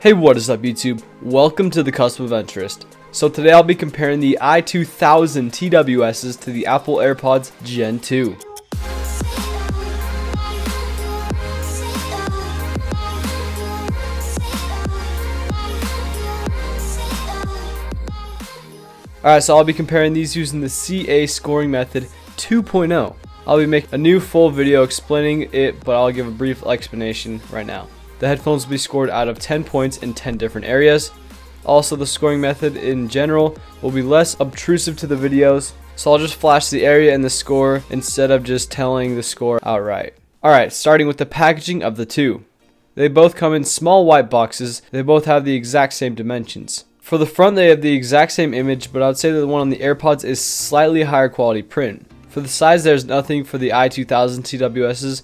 Hey, what is up YouTube? Welcome to the Cusp of Interest. So today I'll be comparing the I2000-TWSs to the Apple Airpods Gen 2. Alright, so I'll be comparing these using the CA scoring method 2.0. I'll be making a new full video explaining it, but I'll give a brief explanation right now. The headphones will be scored out of 10 points in 10 different areas. Also, the scoring method in general will be less obtrusive to the videos, so I'll just flash the area and the score instead of just telling the score outright. Alright, starting with the packaging of the two. They both come in small white boxes. They both have the exact same dimensions. For the front, they have the exact same image, but I would say that the one on the AirPods is slightly higher quality print. For the size, there's nothing for the I2000-TWSs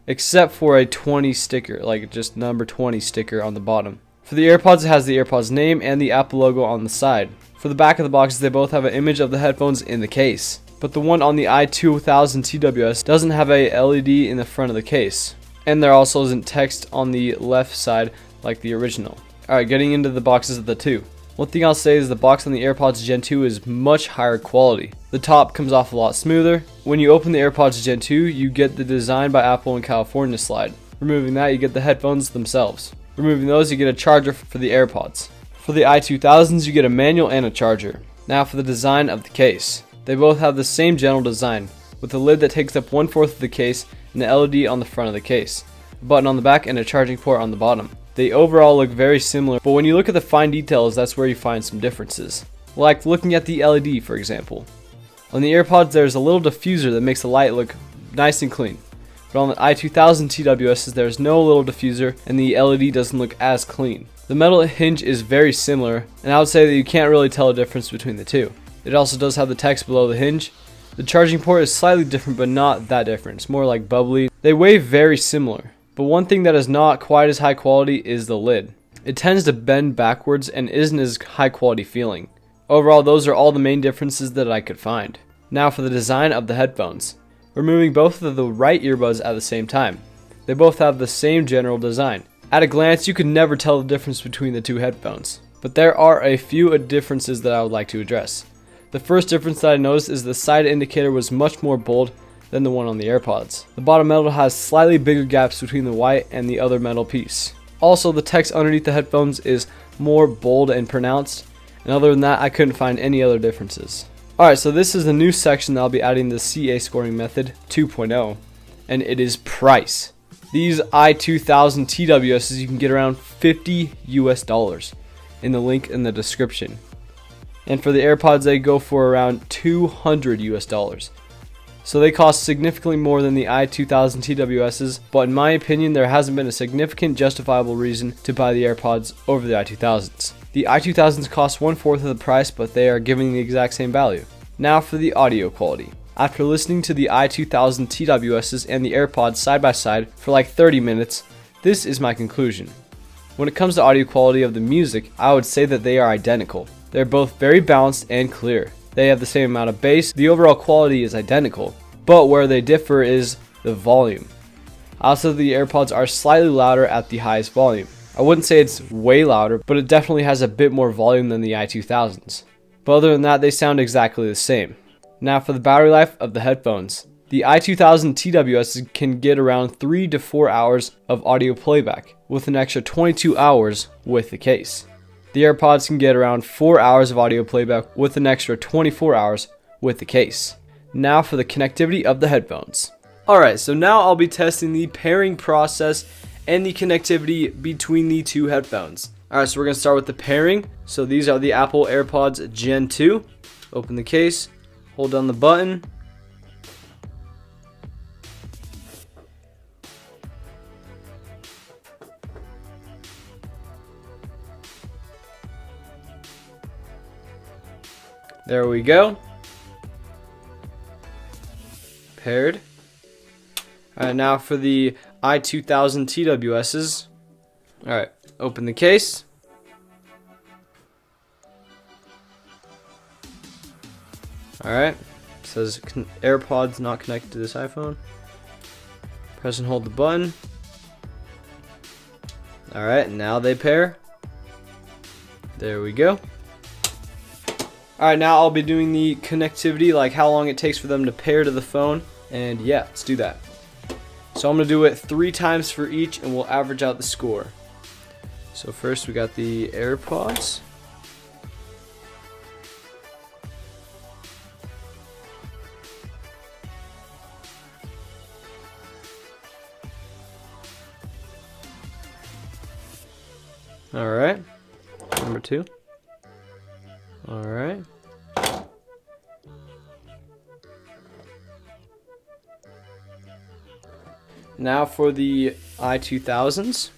except for a 20 sticker, like just number 20 sticker on the bottom. For the AirPods, it has the AirPods name and the Apple logo on the side. For the back of the boxes, they both have an image of the headphones in the case, but the one on the I2000-TWS doesn't have a LED in the front of the case, and there also isn't text on the left side like the original. Alright, getting into the boxes of the two. One thing I'll say is the box on the AirPods Gen 2 is much higher quality. The top comes off a lot smoother. When you open the AirPods Gen 2, you get the Design by Apple in California slide. Removing that, you get the headphones themselves. Removing those, you get a charger for the AirPods. For the I2000s, you get a manual and a charger. Now for the design of the case. They both have the same general design, with a lid that takes up 1/4 of the case and an LED on the front of the case, a button on the back, and a charging port on the bottom. They overall look very similar, but when you look at the fine details, that's where you find some differences. Like looking at the LED, for example. On the AirPods, there's a little diffuser that makes the light look nice and clean. But on the I2000-TWSs, there's no little diffuser, and the LED doesn't look as clean. The metal hinge is very similar, and I would say that you can't really tell a difference between the two. It also does have the text below the hinge. The charging port is slightly different, but not that different. It's more like bubbly. They weigh very similar. But one thing that is not quite as high quality is the lid. It tends to bend backwards and isn't as high quality feeling. Overall, those are all the main differences that I could find. Now for the design of the headphones. Removing both of the right earbuds at the same time. They both have the same general design. At a glance, you could never tell the difference between the two headphones. But there are a few differences that I would like to address. The first difference that I noticed is the side indicator was much more bold than the one on the AirPods. The bottom metal has slightly bigger gaps between the white and the other metal piece. Also, the text underneath the headphones is more bold and pronounced, and other than that, I couldn't find any other differences. Alright, so this is the new section that I'll be adding the CA scoring method 2.0, and it is price. These I2000-TWSs you can get around $50 US in the link in the description. And for the AirPods, they go for around $200 US. So they cost significantly more than the I2000-TWSs, but in my opinion, there hasn't been a significant justifiable reason to buy the AirPods over the I2000s. The I2000s cost 1/4 of the price, but they are giving the exact same value. Now for the audio quality. After listening to the I2000-TWSs and the AirPods side by side for like 30 minutes, this is my conclusion. When it comes to audio quality of the music, I would say that they are identical. They're both very balanced and clear. They have the same amount of bass. The overall quality is identical, but where they differ is the volume. Also, the AirPods are slightly louder at the highest volume. I wouldn't say it's way louder, but it definitely has a bit more volume than the I2000s. But other than that, they sound exactly the same. Now for the battery life of the headphones. The I2000-TWS can get around 3 to 4 hours of audio playback, with an extra 22 hours with the case. The AirPods can get around 4 hours of audio playback with an extra 24 hours with the case. Now for the connectivity of the headphones. Alright, so now I'll be testing the pairing process and the connectivity between the two headphones. Alright, so we're going to start with the pairing. So these are the Apple AirPods Gen 2. Open the case, hold down the button. There we go. Paired. Alright, now for the I2000-TWSs. Alright, open the case. Alright, it says AirPods not connected to this iPhone. Press and hold the button. Alright, now they pair. There we go. Alright, now I'll be doing the connectivity, like how long it takes for them to pair to the phone. And yeah, let's do that. So I'm going to do it 3 times for each and we'll average out the score. So first we got the AirPods. Alright, number 2. Alright. Now for the I2000s.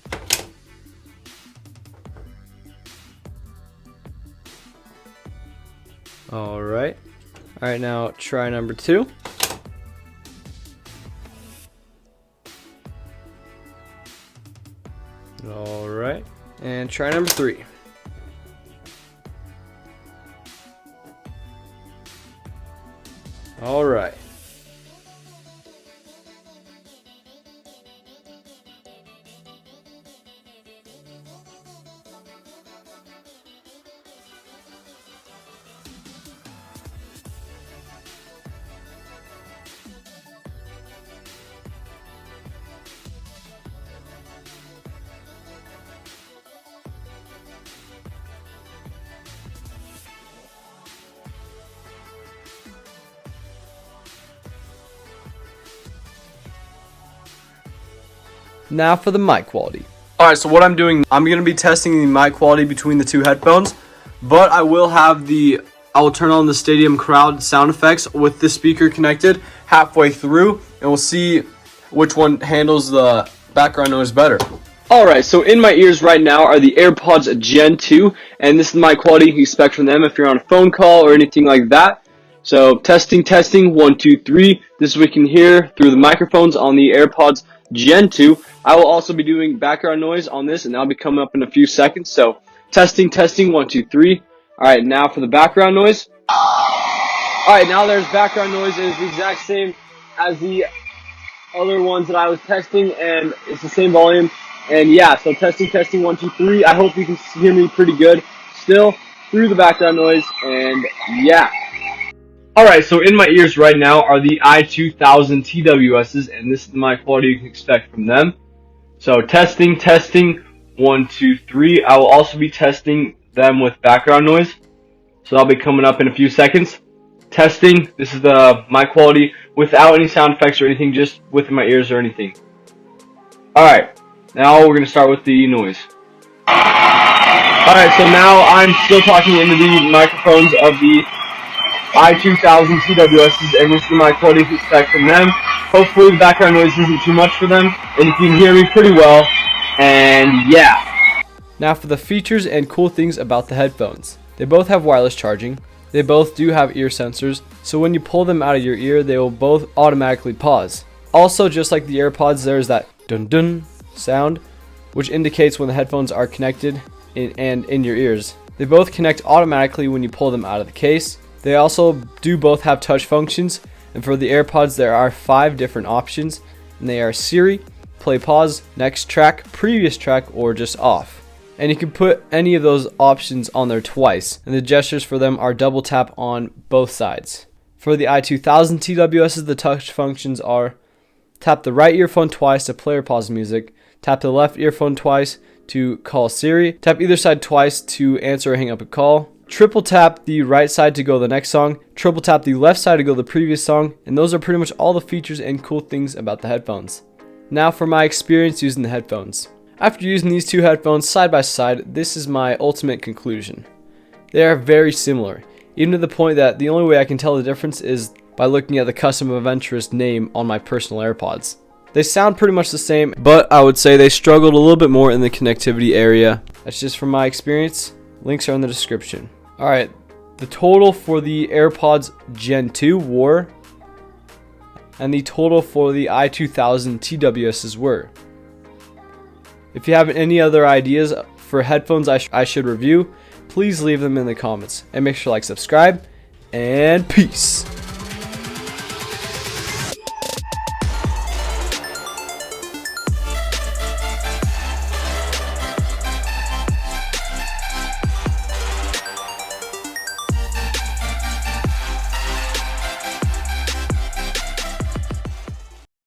Alright. Alright, now try number 2. Alright. And try number 3. Alright. Now for the mic quality. Alright, so what I'm doing, I'm going to be testing the mic quality between the 2 headphones, but I will turn on the stadium crowd sound effects with the speaker connected halfway through, and we'll see which one handles the background noise better. Alright, so in my ears right now are the AirPods Gen 2, and this is the mic quality you can expect from them if you're on a phone call or anything like that. So testing, 1, 2, 3. This is what we can hear through the microphones on the AirPods Gen 2. I will also be doing background noise on this, and that'll be coming up in a few seconds. So testing, 1, 2, 3. Alright, now for the background noise. Alright, now there's background noise. It is the exact same as the other ones that I was testing, and it's the same volume. And yeah, so testing, 1, 2, 3. I hope you can hear me pretty good still through the background noise, and yeah. Alright, so in my ears right now are the I2000-TWSs, and this is the mic quality you can expect from them. So testing, 1, 2, 3. I will also be testing them with background noise, so that'll be coming up in a few seconds. Testing, this is the mic quality without any sound effects or anything, just within my ears or anything. Alright, now we're going to start with the noise. Alright, so now I'm still talking into the microphones of the I2000-TWSs, and this is the mic quality you can expect from them. Hopefully the background noise isn't too much for them, and you can hear me pretty well, and yeah. Now for the features and cool things about the headphones. They both have wireless charging. They both do have ear sensors, so when you pull them out of your ear, they will both automatically pause. Also, just like the AirPods, there's that dun dun sound, which indicates when the headphones are connected and in your ears. They both connect automatically when you pull them out of the case. They also do both have touch functions, and for the AirPods there are 5 different options, and they are Siri, play pause, next track, previous track, or just off. And you can put any of those options on there twice, and the gestures for them are double tap on both sides. For the I2000-TWSs, the touch functions are tap the right earphone twice to play or pause music, tap the left earphone twice to call Siri, tap either side twice to answer or hang up a call, triple tap the right side to go to the next song, triple tap the left side to go to the previous song, and those are pretty much all the features and cool things about the headphones. Now for my experience using the headphones. After using these 2 headphones side by side, this is my ultimate conclusion. They are very similar, even to the point that the only way I can tell the difference is by looking at the custom adventurous name on my personal AirPods. They sound pretty much the same, but I would say they struggled a little bit more in the connectivity area. That's just from my experience. Links are in the description. Alright, the total for the AirPods Gen 2 were, and the total for the I2000-TWSs were. If you have any other ideas for headphones I should review, please leave them in the comments. And make sure to like, subscribe, and peace.